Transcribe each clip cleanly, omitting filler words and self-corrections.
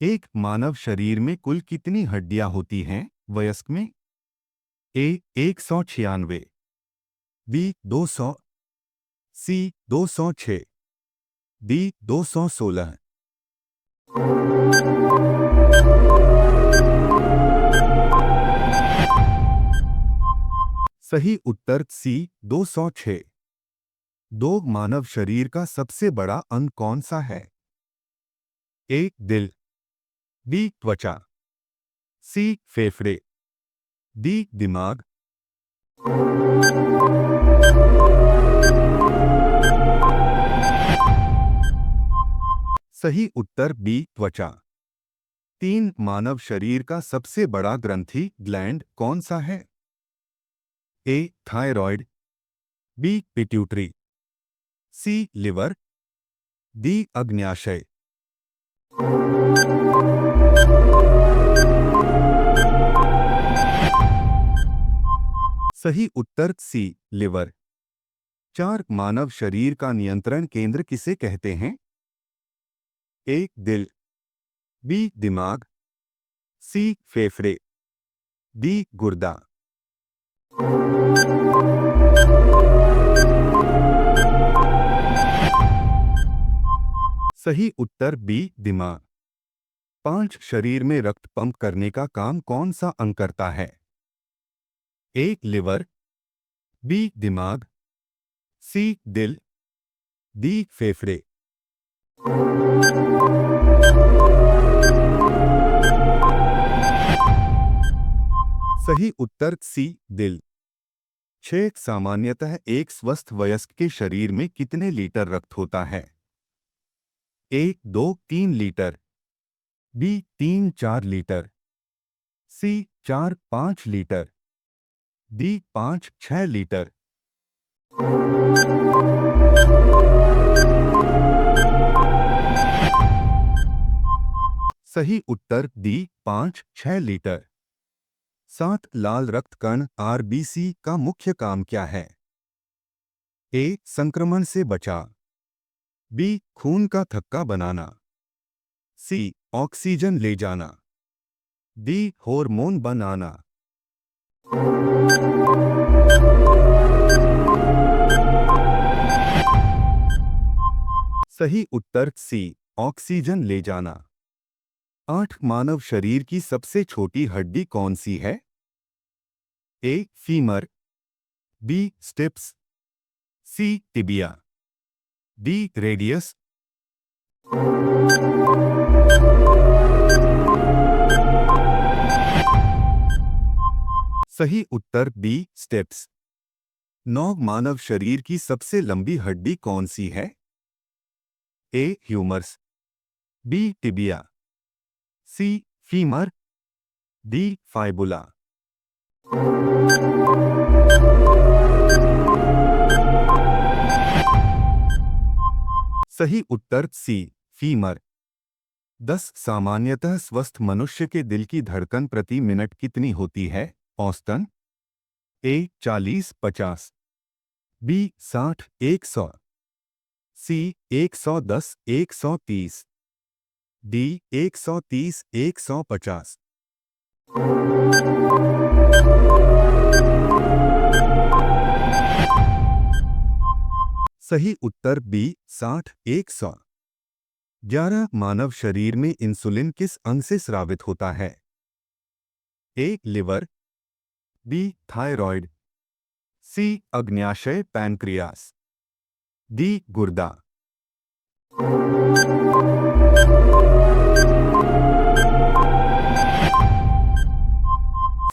एक मानव शरीर में कुल कितनी हड्डियां होती हैं वयस्क में? ए 196, बी 200, सी 206, डी 216। सही उत्तर सी 206। दो मानव शरीर का सबसे बड़ा अंग कौन सा है? ए दिल, बी त्वचा, सी फेफड़े, डी दिमाग। सही उत्तर बी त्वचा। तीन मानव शरीर का सबसे बड़ा ग्रंथि ग्लैंड कौन सा है? ए थायराइड, बी पिट्यूटरी, सी लिवर, डी अग्न्याशय। सही उत्तर सी लिवर। चार मानव शरीर का नियंत्रण केंद्र किसे कहते हैं? ए दिल, बी दिमाग, सी फेफड़े, डी गुर्दा। सही उत्तर बी दिमाग। पांच शरीर में रक्त पंप करने का काम कौन सा अंग करता है? ए लिवर, बी दिमाग, सी दिल, डी फेफड़े। सही उत्तर सी दिल। छह सामान्यतः एक स्वस्थ वयस्क के शरीर में कितने लीटर रक्त होता है? ए 2-3 लीटर, बी 3-4 लीटर, सी 4-5 लीटर, डी 5-6 लीटर। सही उत्तर डी 5-6 लीटर। सात लाल रक्त कण आरबीसी का मुख्य काम क्या है? ए संक्रमण से बचाव, बी खून का थक्का बनाना, सी ऑक्सीजन ले जाना, डी हार्मोन बनाना। सही उत्तर सी ऑक्सीजन ले जाना। आठ मानव शरीर की सबसे छोटी हड्डी कौन सी है? A femur, B stapes, C tibia, D radius. सही उत्तर बी स्टेप्स। नौ मानव शरीर की सबसे लंबी हड्डी कौन सी है? ए ह्यूमरस, बी टिबिया, सी फीमर, डी फाइबुला। सही उत्तर सी फीमर। 10 सामान्यतः स्वस्थ मनुष्य के दिल की धड़कन प्रति मिनट कितनी होती है औसतन? ए 40-50, बी 60-100, सी 110-130, डी 130-150। सही उत्तर बी 60-100। 11 मानव शरीर में इंसुलिन किस अंग से स्रावित होता है? ए लिवर, बी थायराइड, सी अग्न्याशय पैनक्रियास, डी गुर्दा।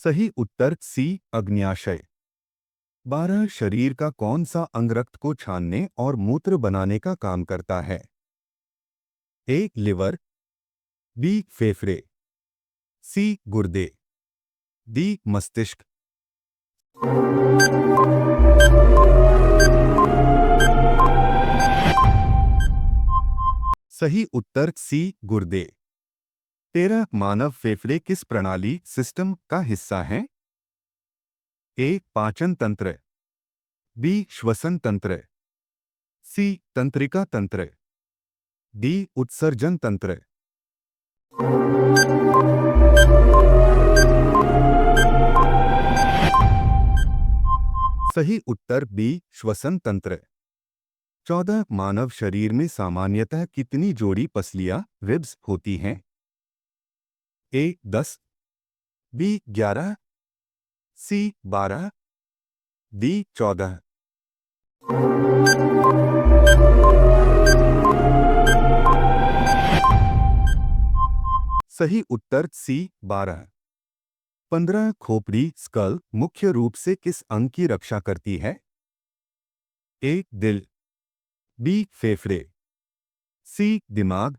सही उत्तर सी अग्न्याशय। 12 शरीर का कौन सा अंग रक्त को छानने और मूत्र बनाने का काम करता है? ए लिवर, बी फेफड़े, सी गुर्दे, डी मस्तिष्क। सही उत्तर सी गुर्दे। 13 मानव फेफड़े किस प्रणाली सिस्टम का हिस्सा हैं? ए पाचन तंत्र, बी श्वसन तंत्र, सी तंत्रिका तंत्र, डी उत्सर्जन तंत्र। सही उत्तर बी श्वसन तंत्र। 14 मानव शरीर में सामान्यतः कितनी जोड़ी पसलियां रिब्स होती हैं? ए 10, बी 11, सी 12, डी 14। सही उत्तर सी 12। 15 खोपड़ी स्कल मुख्य रूप से किस अंग की रक्षा करती है? ए दिल, बी फेफड़े, सी दिमाग,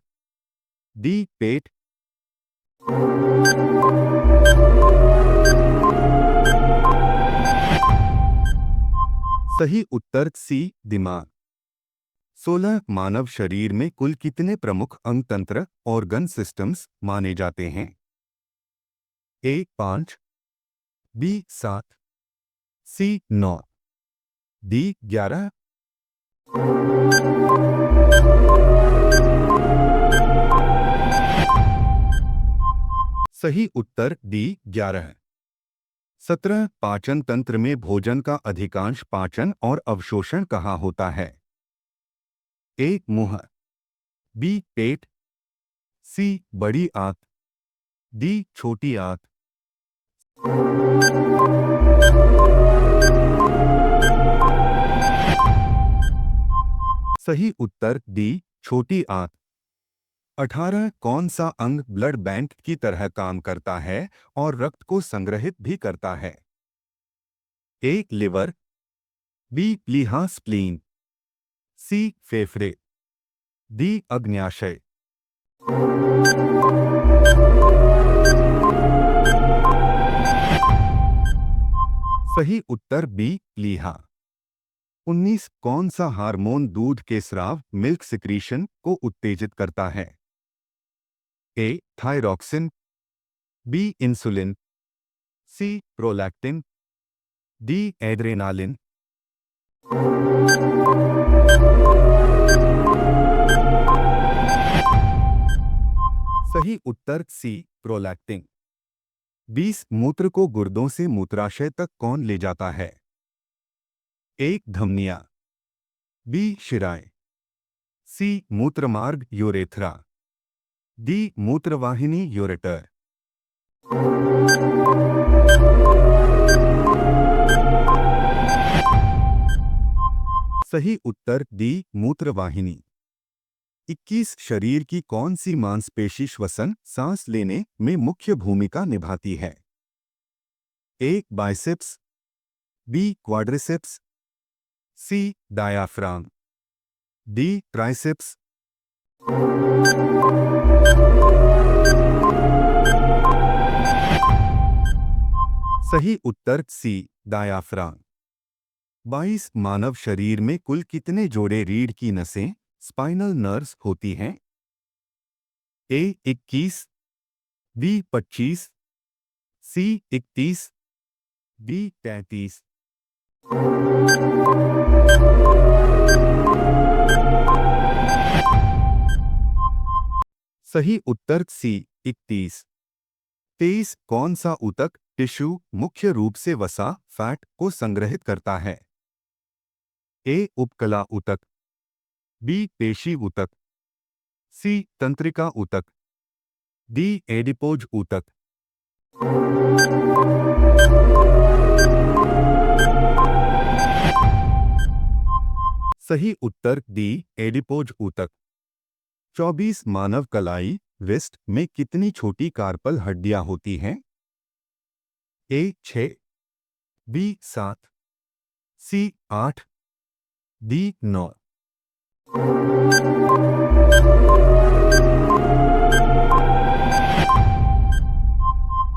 डी पेट। सही उत्तर सी दिमाग। 16 मानव शरीर में कुल कितने प्रमुख अंग तंत्र ऑर्गन सिस्टम्स माने जाते हैं? ए 5, बी 7, सी 9, डी 11। सही उत्तर डी 11। 17 पाचन तंत्र में भोजन का अधिकांश पाचन और अवशोषण कहाँ होता है? ए मुंह, बी पेट, सी बड़ी आंत, डी छोटी आंत। सही उत्तर डी छोटी आंत। 18 कौन सा अंग ब्लड बैंक की तरह काम करता है और रक्त को संग्रहित भी करता है? ए लिवर, बी प्लीहा स्प्लीन, सी फेफड़े, डी अग्न्याशय। सही उत्तर बी प्लीहा। 19 कौन सा हार्मोन दूध के स्राव मिल्क सिक्रीशन को उत्तेजित करता है? ए थायरॉक्सिन, बी इंसुलिन, सी प्रोलैक्टिन, डी एड्रेनालिन। सही उत्तर सी प्रोलैक्टिन। 20 मूत्र को गुर्दों से मूत्राशय तक कौन ले जाता है? ए धमनियां, बी शिराएं, सी मूत्रमार्ग यूरेथ्रा, डी मूत्रवाहिनी यूरेटर। सही उत्तर डी मूत्रवाहिनी। 21 शरीर की कौन सी मांसपेशी श्वसन सांस लेने में मुख्य भूमिका निभाती है? ए बाइसेप्स, बी क्वाड्रिसेप्स, सी डायाफ्राम, डी ट्राइसेप्स। सही उत्तर सी डायाफ्राम। 22 मानव शरीर में कुल कितने जोड़े रीढ़ की नसें स्पाइनल नर्व्स होती हैं? ए 21, बी 25, सी 31, डी 33। सही उत्तर सी 31। 23 कौन सा ऊतक टिश्यू मुख्य रूप से वसा फैट को संग्रहित करता है? ए उपकला ऊतक, बी पेशी ऊतक, सी तंत्रिका ऊतक, डी एडिपोज ऊतक। सही उत्तर डी एडिपोज ऊतक। 24 मानव कलाई रिस्ट में कितनी छोटी कार्पल हड्डियां होती हैं? ए 6, बी 7, सी 8, डी 9।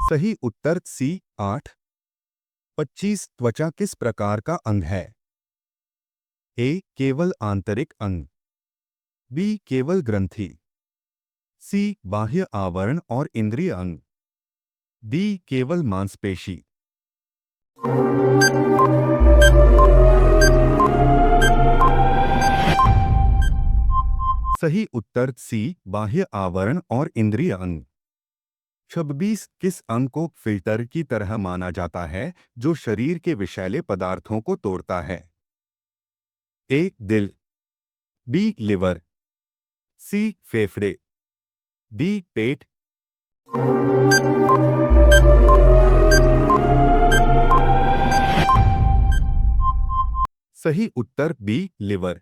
सही उत्तर सी 8। 25 त्वचा किस प्रकार का अंग है? ए केवल आंतरिक अंग, बी केवल ग्रंथि, सी बाह्य आवरण और इंद्रिय अंग, डी केवल मांसपेशी। सही उत्तर सी बाह्य आवरण और इंद्रिय अंग। 26 किस अंग को फिल्टर की तरह माना जाता है जो शरीर के विषैले पदार्थों को तोड़ता है? ए दिल, बी लिवर, सी फेफड़े, डी पेट। सही उत्तर बी लिवर।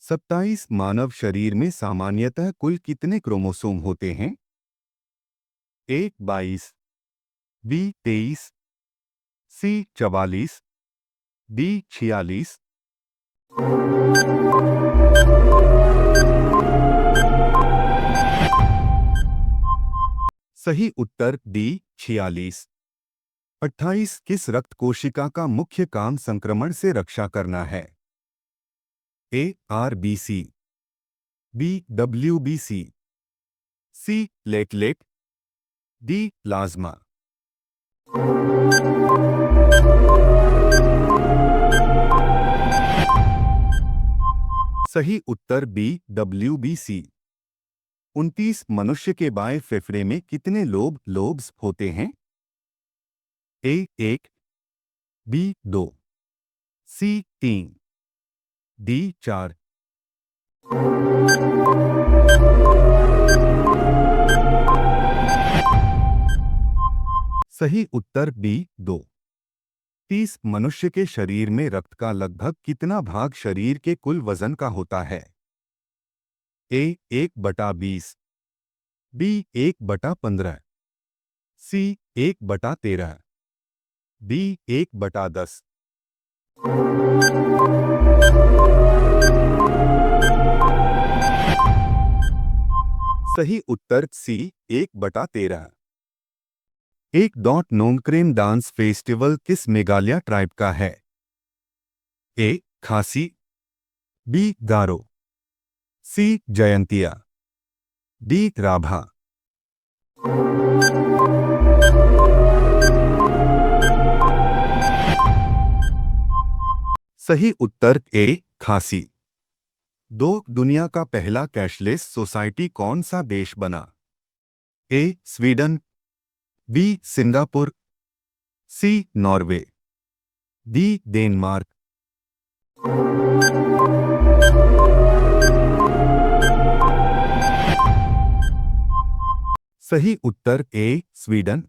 27 मानव शरीर में सामान्यतः कुल कितने क्रोमोसोम होते हैं? ए 22, बी 23, सी 44, डी 46। सही उत्तर डी 46। 28 किस रक्त कोशिका का मुख्य काम संक्रमण से रक्षा करना है? ए आरबीसी, बी डब्ल्यूबीसी, सी प्लेटलेट, डी प्लाज्मा। सही उत्तर बी डब्ल्यूबीसी। 29 मनुष्य के बाएं फेफड़े में कितने लोब्स होते हैं? ए 1, बी 2, सी 3, डी 4। सही उत्तर बी 2। 30 मनुष्य के शरीर में रक्त का लगभग कितना भाग शरीर के कुल वजन का होता है? ए 1/20, बी 1/15, सी 1/13, डी 1/10। सही उत्तर सी 1/13। एक नोंगक्रेन डांस फेस्टिवल किस मेघालय ट्राइब का है? ए खासी, बी गारो, सी जयंतिया, डी राभा। सही उत्तर ए खासी। दुनिया का पहला कैशलेस सोसाइटी कौन सा देश बना? A Sweden, B Singapore, C Norway, D Denmark. सही उत्तर A Sweden.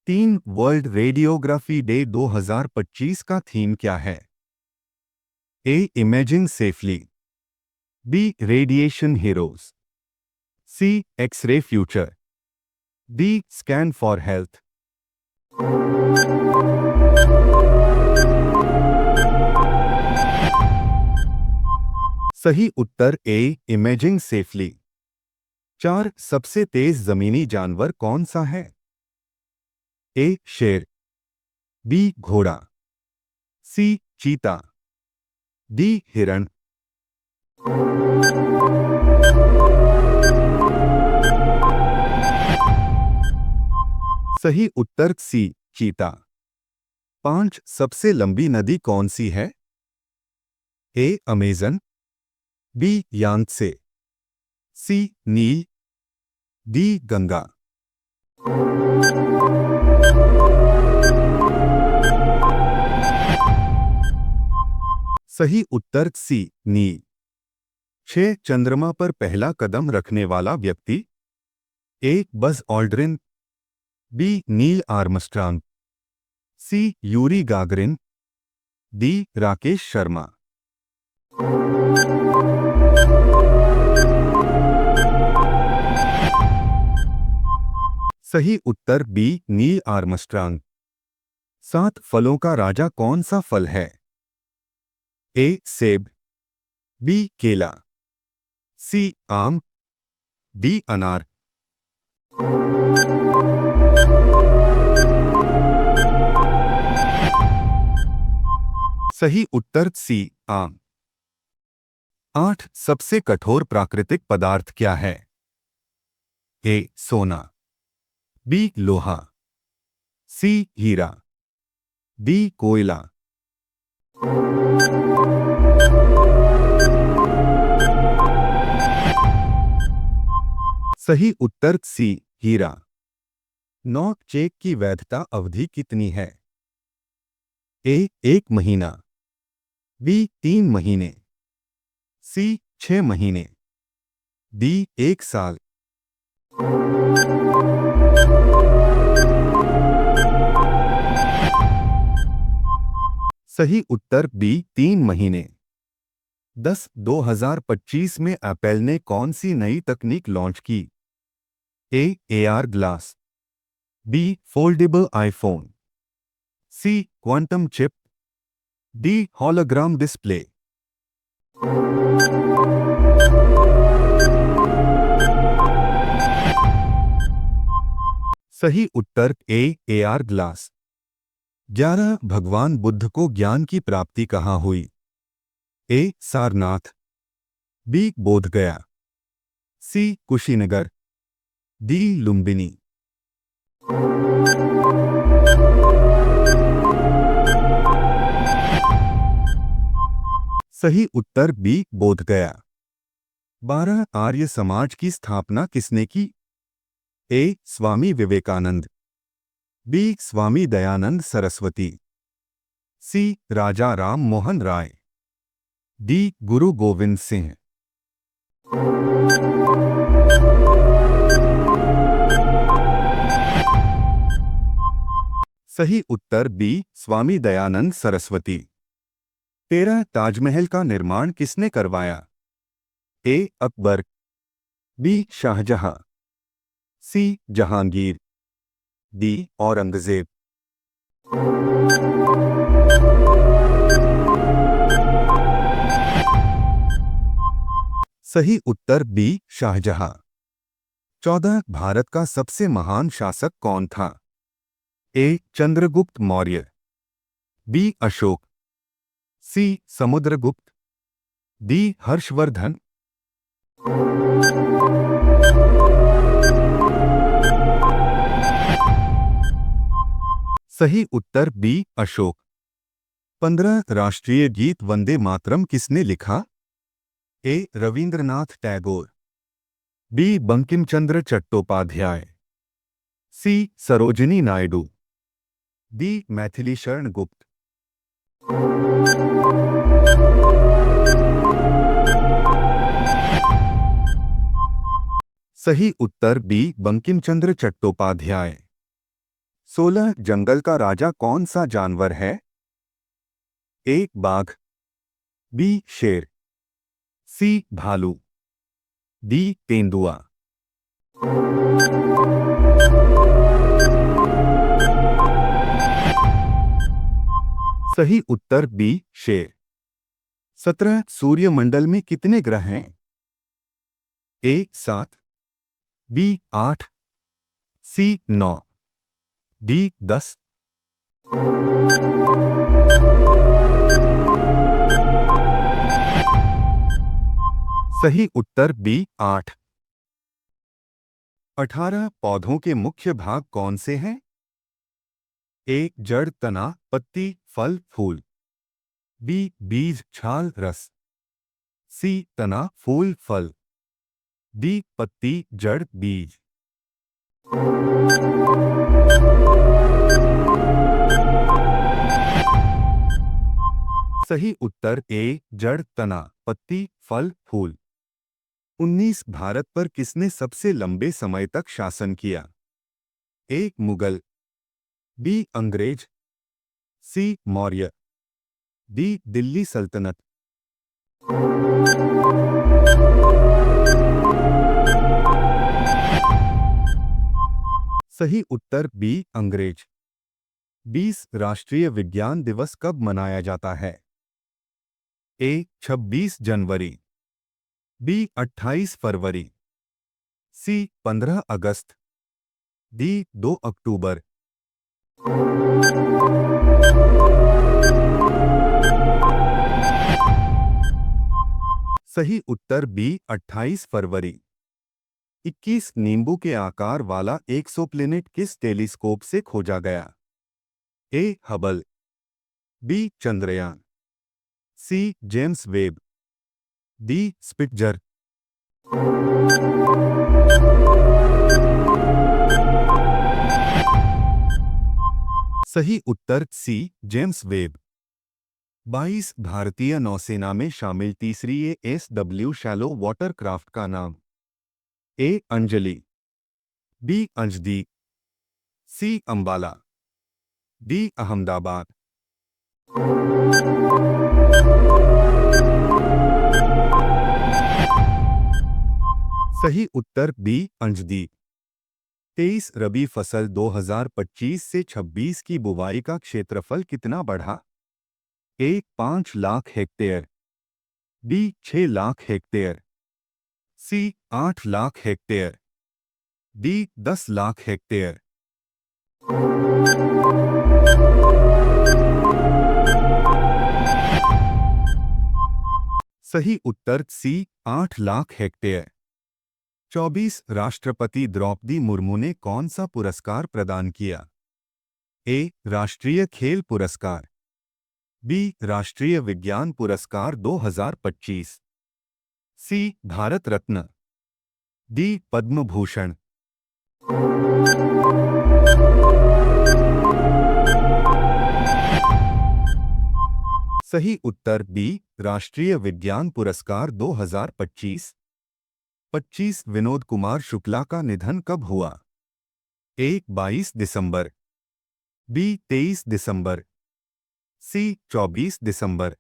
3 world radiography day 2025 का थीम क्या है? A imaging safely, B radiation heroes, C X ray future, D scan for health. सही उत्तर ए इमेजिंग सेफली। 4 सबसे तेज जमीनी जानवर कौन सा है? ए शेर, बी घोड़ा, सी चीता, डी हिरण। सही उत्तर सी चीता। 5 सबसे लंबी नदी कौन सी है? ए अमेज़न, बी यांत्से, सी नील, डी गंगा। सही उत्तर सी नील। 6 चंद्रमा पर पहला कदम रखने वाला व्यक्ति? A Buzz Aldrin, B Neil Armstrong, C Yuri Gagarin, D Rakesh Sharma. सही उत्तर बी नील आर्मस्ट्रांग। 7 फलों का राजा कौन सा फल है? ए सेब, बी केला, सी आम, डी अनार। सही उत्तर सी आम। 8 सबसे कठोर प्राकृतिक पदार्थ क्या है? ए सोना, बी लोहा, सी हीरा, डी कोयला। सही उत्तर सी हीरा। 9 चेक की वैधता अवधि कितनी है? ए 1 महीना, बी 3 महीने, सी 6 महीने, डी 1 साल। सही उत्तर बी 3 महीने। 2025 में एप्पल ने कौन सी नई तकनीक लॉन्च की? A AR glass, B foldable iPhone, C quantum chip, D hologram display. सही उत्तर ए एआर ग्लास। 11 भगवान बुद्ध को ज्ञान की प्राप्ति कहाँ हुई? ए सारनाथ, बी बोधगया, सी कुशीनगर, डी लुम्बिनी। सही उत्तर बी बोधगया। 12 आर्य समाज की स्थापना किसने की? ए स्वामी विवेकानंद, बी स्वामी दयानंद सरस्वती, सी राजा राम मोहन राय, डी गुरु गोविंद सिंह। सही उत्तर बी स्वामी दयानंद सरस्वती। 13 ताजमहल का निर्माण किसने करवाया? ए अकबर, बी शाहजहां, सी जहांगीर, डी औरंगजेब। सही उत्तर बी शाहजहां। 14 भारत का सबसे महान शासक कौन था? ए चंद्रगुप्त मौर्य, बी अशोक, सी समुद्रगुप्त, डी हर्षवर्धन। सही उत्तर बी अशोक। 15 राष्ट्रीय गीत वंदे मातरम किसने लिखा? ए रविंद्रनाथ टैगोर, बी बंकिम चंद्र चट्टोपाध्याय, सी सरोजिनी नायडू, डी मैथिली शरण गुप्त। सही उत्तर बी बंकिम चंद्र चट्टोपाध्याय। 16 जंगल का राजा कौन सा जानवर है? ए बाघ, बी शेर, सी भालू, डी तेंदुआ। सही उत्तर बी शेर। 17 सूर्यमंडल में कितने ग्रह हैं? ए 7, बी 8, सी 9, डी 10। सही उत्तर बी 8। 18 पौधों के मुख्य भाग कौन से हैं? ए जड़, तना, पत्ती, फल, फूल, बी बीज, छाल, रस, सी तना, फूल, फल, डी पत्ती, जड़, बीज। सही उत्तर ए जड़, तना, पत्ती, फल, फूल। 19 भारत पर किसने सबसे लंबे समय तक शासन किया? ए मुगल, बी अंग्रेज, सी मौर्य, डी दिल्ली सल्तनत। सही उत्तर बी अंग्रेज। 20 राष्ट्रीय विज्ञान दिवस कब मनाया जाता है? ए 26 जनवरी, बी 28 फरवरी, सी 15 अगस्त, डी 2 अक्टूबर। सही उत्तर बी 28 फरवरी। 21 नींबू के आकार वाला एक्सोप्लैनेट किस टेलीस्कोप से खोजा गया? A Hubble, B Chandrayaan, C James Webb, D Spitzer. सही उत्तर सी जेम्स वेब। 22 भारतीय नौसेना में शामिल तीसरी ASW शैलो वाटरक्राफ्ट का नाम। ए अंजलि, बी अंजदी, सी अंबाला, डी अहमदाबाद। सही उत्तर बी अंजदी। 23 रबी फसल 2025 से 26 की बुवाई का क्षेत्रफल कितना बढ़ा? A 5 lakh hectare, B 6 lakh hectare, C 8 lakh hectare, D 10 lakh hectare. सही उत्तर सी 8 लाख हेक्टेयर। 24 राष्ट्रपति द्रौपदी मुर्मू ने कौन सा पुरस्कार प्रदान किया? ए राष्ट्रीय खेल पुरस्कार, बी राष्ट्रीय विज्ञान पुरस्कार 2025, सी भारत रत्न, डी पद्म भूषण। सही उत्तर बी राष्ट्रीय विज्ञान पुरस्कार 2025। 25 विनोद कुमार शुक्ला का निधन कब हुआ? ए 22 दिसंबर, बी 23 दिसंबर, सी 24 दिसंबर,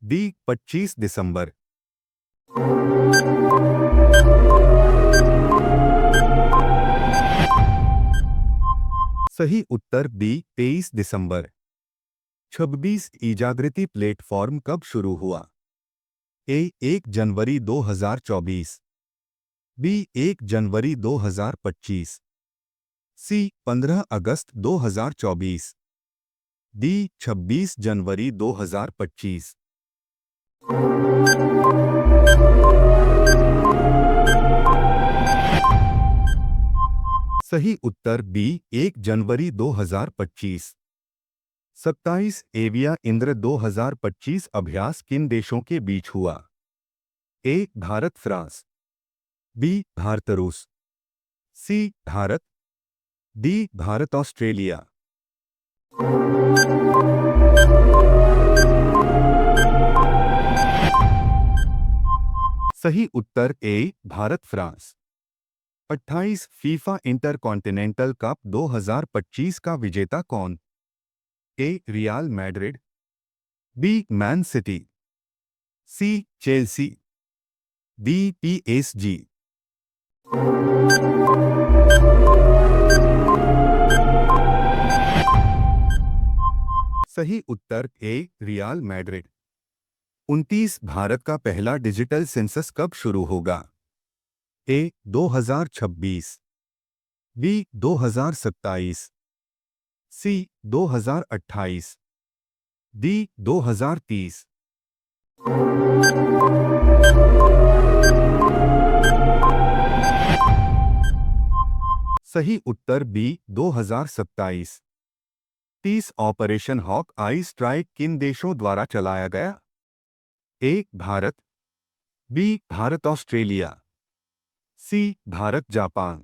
डी 25 दिसंबर। सही उत्तर बी 23 दिसंबर। 26 ईजागृति प्लेटफॉर्म कब शुरू हुआ? ए 1 जनवरी 2024, बी 1 जनवरी 2025, सी 15 अगस्त 2024, डी 26 जनवरी 2025। सही उत्तर बी 1 जनवरी 2025। 27 एविया इंद्र 2025 अभ्यास किन देशों के बीच हुआ? A Bharat France, B Bharat रूस, C Bharat, D Bharat Australia. सही उत्तर A Bharat France. 28 FIFA intercontinental cup 2025 का विजेता कौन? A real Madrid, B man city, C Chelsea, D PSG। सही उत्तर ए रियल मैड्रिड। 29 भारत का पहला डिजिटल सेंसस कब शुरू होगा? A 2026, B 2027, C 2028, D 2030। सही उत्तर B 2027। 30 operation hawk eye strike किन देशों द्वारा चलाया गया? A Bharat, B Bharat Australia, C Bharat Japan,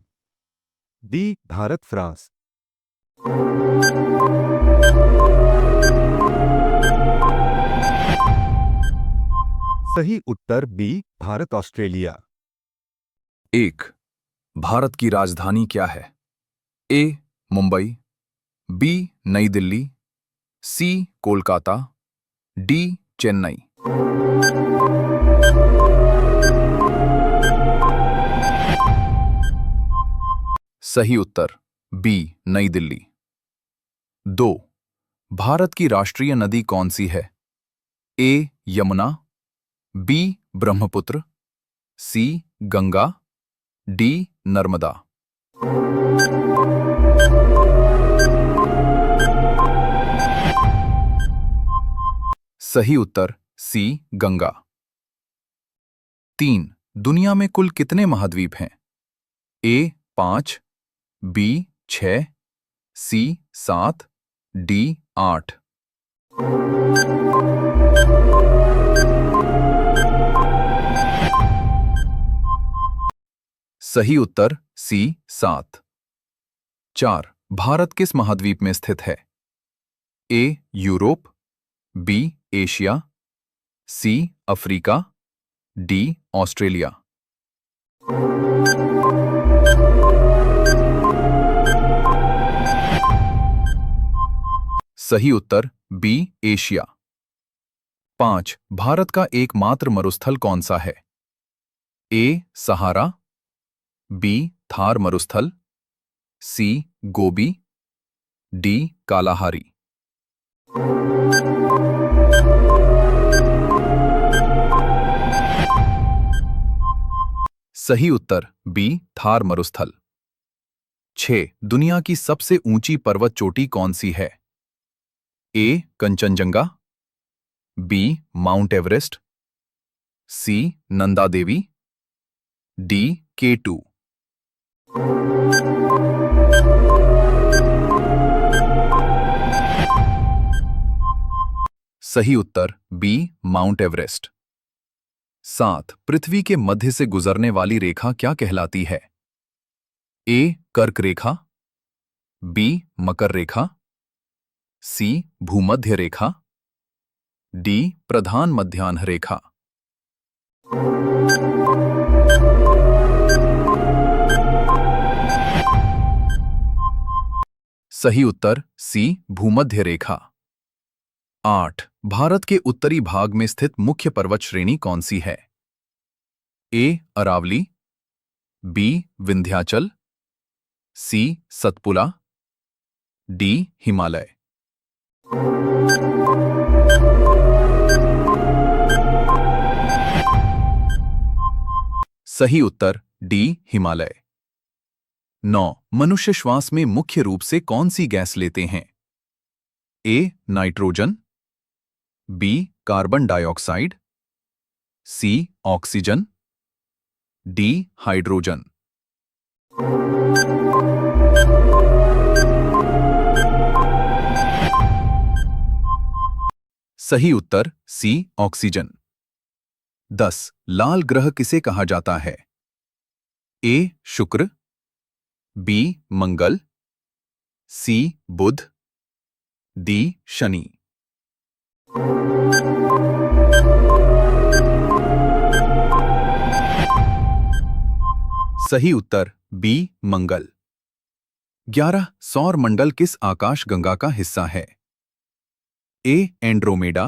D Bharat France. सही उत्तर बी भारत ऑस्ट्रेलिया। 1. भारत की राजधानी क्या है? A Mumbai, B Nai Delhi, C Kolkata, D Chennai. सही उत्तर बी नई दिल्ली। 2. भारत की राष्ट्रीय नदी कौन सी है? ए यमुना, बी ब्रह्मपुत्र, सी गंगा, डी नर्मदा। सही उत्तर सी गंगा। 3. दुनिया में कुल कितने महाद्वीप हैं? ए 5, बी 6, सी 7, डी 8। सही उत्तर सी 7। 4. भारत किस महाद्वीप में स्थित है? A Europe, B Asia, C Africa, D Australia. सही उत्तर बी एशिया। 5. भारत का एकमात्र मरुस्थल कौन सा है? ए सहारा, बी थार मरुस्थल, सी गोबी, डी कालाहारी। सही उत्तर बी थार मरुस्थल। 6. दुनिया की सबसे ऊंची पर्वत चोटी कौन सी है? ए कंचनजंगा, बी माउंट एवरेस्ट, सी नंदा देवी, डी K2। सही उत्तर बी माउंट एवरेस्ट। 7. पृथ्वी के मध्य से गुजरने वाली रेखा क्या कहलाती है? ए कर्क रेखा, बी मकर रेखा, सी भूमध्य रेखा, डी प्रधान मध्याह्न रेखा। सही उत्तर सी भूमध्य रेखा। 8. भारत के उत्तरी भाग में स्थित मुख्य पर्वत श्रेणी कौन सी है? ए अरावली, बी विंध्याचल, सी सतपुला, डी हिमालय। सही उत्तर डी हिमालय। 9. मनुष्य श्वास में मुख्य रूप से कौन सी गैस लेते हैं? A nitrogen, B carbon dioxide, C oxygen, D hydrogen. सही उत्तर सी ऑक्सीजन। 10. लाल ग्रह किसे कहा जाता है? ए शुक्र, बी मंगल, सी बुध, डी शनि। सही उत्तर बी मंगल। 11. सौर मंडल किस आकाश गंगा का हिस्सा है? ए एंड्रोमेडा,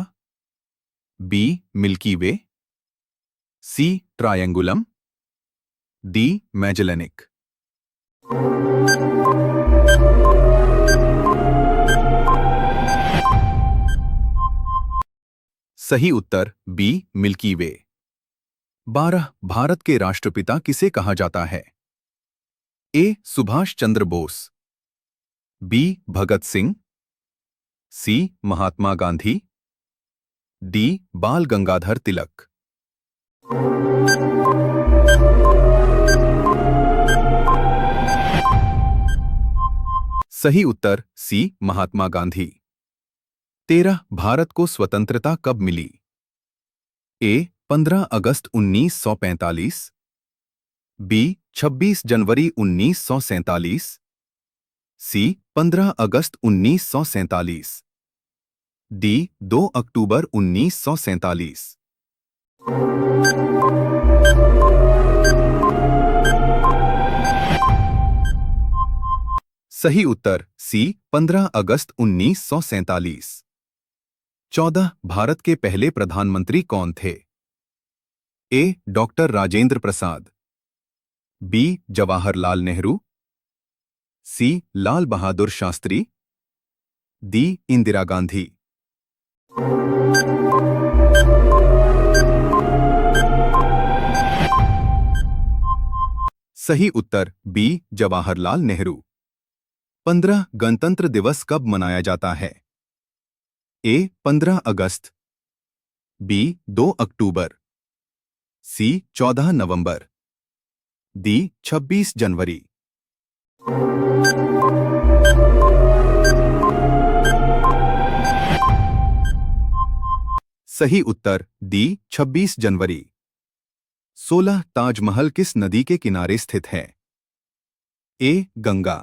बी मिल्की वे, सी ट्रायंगुलम, डी मैजेलेनिक। सही उत्तर बी मिल्की वे। 12. भारत के राष्ट्रपिता किसे कहा जाता है? ए सुभाष चंद्र बोस, बी भगत सिंह, सी महात्मा गांधी, डी बाल गंगाधर तिलक। सही उत्तर सी महात्मा गांधी। 13. भारत को स्वतंत्रता कब मिली? ए 15 अगस्त 1945, बी 26 जनवरी 1947, सी 15 अगस्त 1947, डी 2 अक्टूबर 1947। सही उत्तर सी 15 अगस्त 1947। 14. भारत के पहले प्रधानमंत्री कौन थे? ए डॉक्टर राजेंद्र प्रसाद, बी जवाहरलाल नेहरू, सी लाल बहादुर शास्त्री, डी इंदिरा गांधी। सही उत्तर बी जवाहरलाल नेहरू। 15. गणतंत्र दिवस कब मनाया जाता है? ए 15 अगस्त, बी 2 अक्टूबर, सी 14 नवंबर, डी 26 जनवरी। सही उत्तर डी 26 जनवरी। 16. ताजमहल किस नदी के किनारे स्थित है? ए गंगा,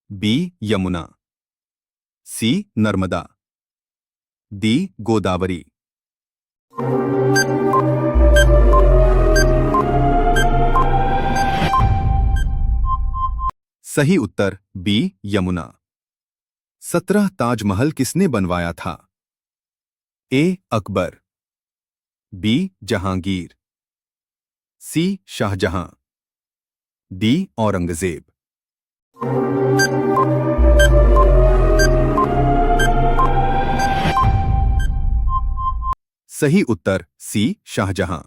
बी यमुना, सी नर्मदा, डी गोदावरी। सही उत्तर बी यमुना। 17 ताजमहल किसने बनवाया था? ए अकबर, बी जहांगीर, सी शाहजहां, डी औरंगजेब। सही उत्तर सी शाहजहां।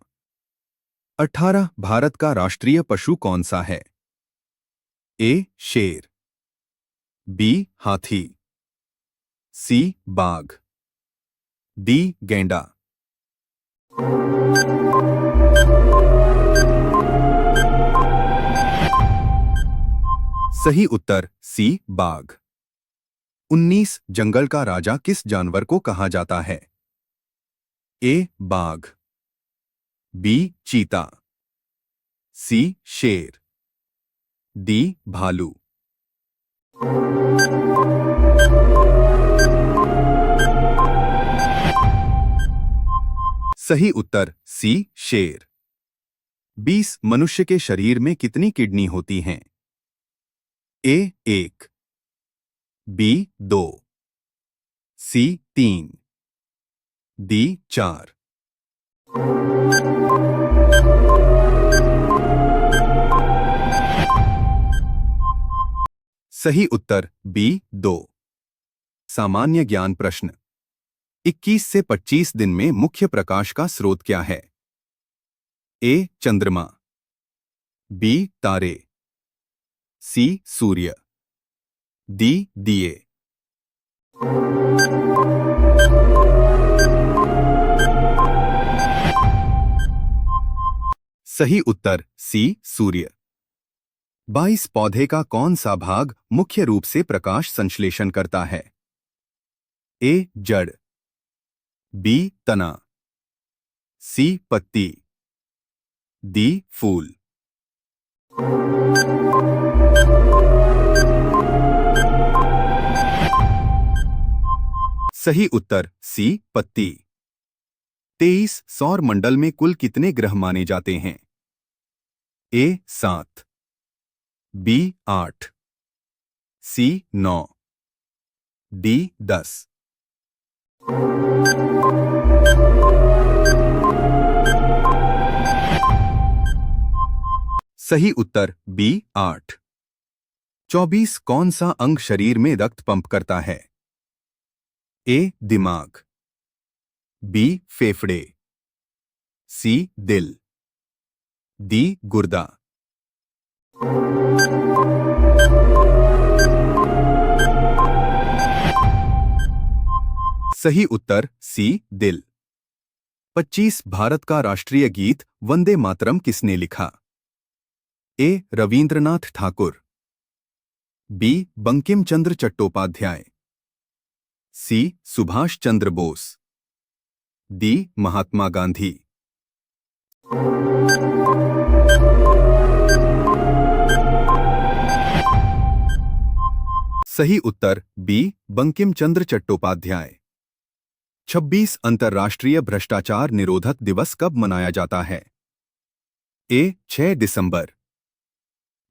18 भारत का राष्ट्रीय पशु कौन सा है? ए शेर, बी हाथी, सी बाघ, डी गैंडा। सही उत्तर सी बाघ। 19 जंगल का राजा किस जानवर को कहा जाता है? ए बाघ, बी चीता, सी शेर, डी भालू। सही उत्तर सी शेर। 20 मनुष्य के शरीर में कितनी किडनी होती हैं? ए 1, बी 2, सी 3, डी 4। सही उत्तर बी 2। सामान्य ज्ञान प्रश्न। 21 से 25 दिन में मुख्य प्रकाश का स्रोत क्या है? ए चंद्रमा, बी तारे, सी सूर्य, डी दिए। सही उत्तर सी सूर्य। 22 पौधे का कौन सा भाग मुख्य रूप से प्रकाश संश्लेषण करता है? ए जड़, बी तना, सी पत्ती, डी फूल। सही उत्तर सी पत्ती। 23 सौर मंडल में कुल कितने ग्रह माने जाते हैं? ए 7, बी 8, सी 9, डी 10। सही उत्तर बी 8। 24 कौन सा अंग शरीर में रक्त पंप करता है? ए दिमाग, बी फेफड़े, सी दिल, डी गुर्दा। सही उत्तर सी दिल। 25 भारत का राष्ट्रीय गीत वंदे मातरम किसने लिखा? ए रवींद्रनाथ ठाकुर, बी बंकिम चंद्र चट्टोपाध्याय, सी सुभाष चंद्र बोस, डी महात्मा गांधी। सही उत्तर बी बंकिम चंद्र चट्टोपाध्याय। 26 अंतर्राष्ट्रीय भ्रष्टाचार निरोधक दिवस कब मनाया जाता है? ए 6 दिसंबर,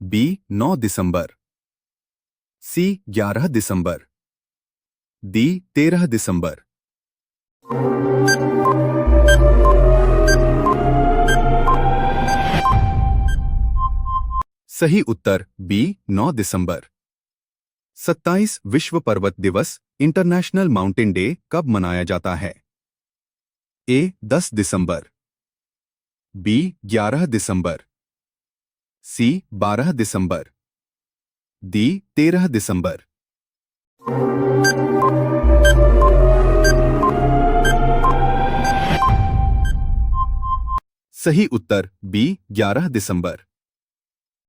बी 9 दिसंबर, सी 11 दिसंबर, डी 13 दिसंबर। सही उत्तर बी 9 दिसंबर। 27 विश्व पर्वत दिवस इंटरनेशनल माउंटेन डे कब मनाया जाता है? ए 10 दिसंबर, बी 11 दिसंबर, सी 12 दिसंबर, डी 13 दिसंबर। सही उत्तर बी 11 दिसंबर।